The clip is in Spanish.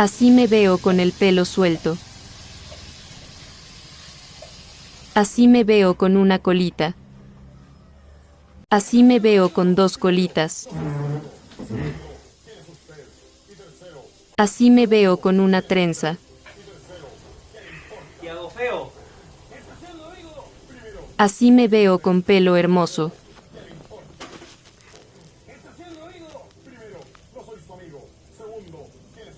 Así me veo con el pelo suelto. Así me veo con una colita. Así me veo con dos colitas. Así me veo con una trenza. Así me veo con pelo hermoso.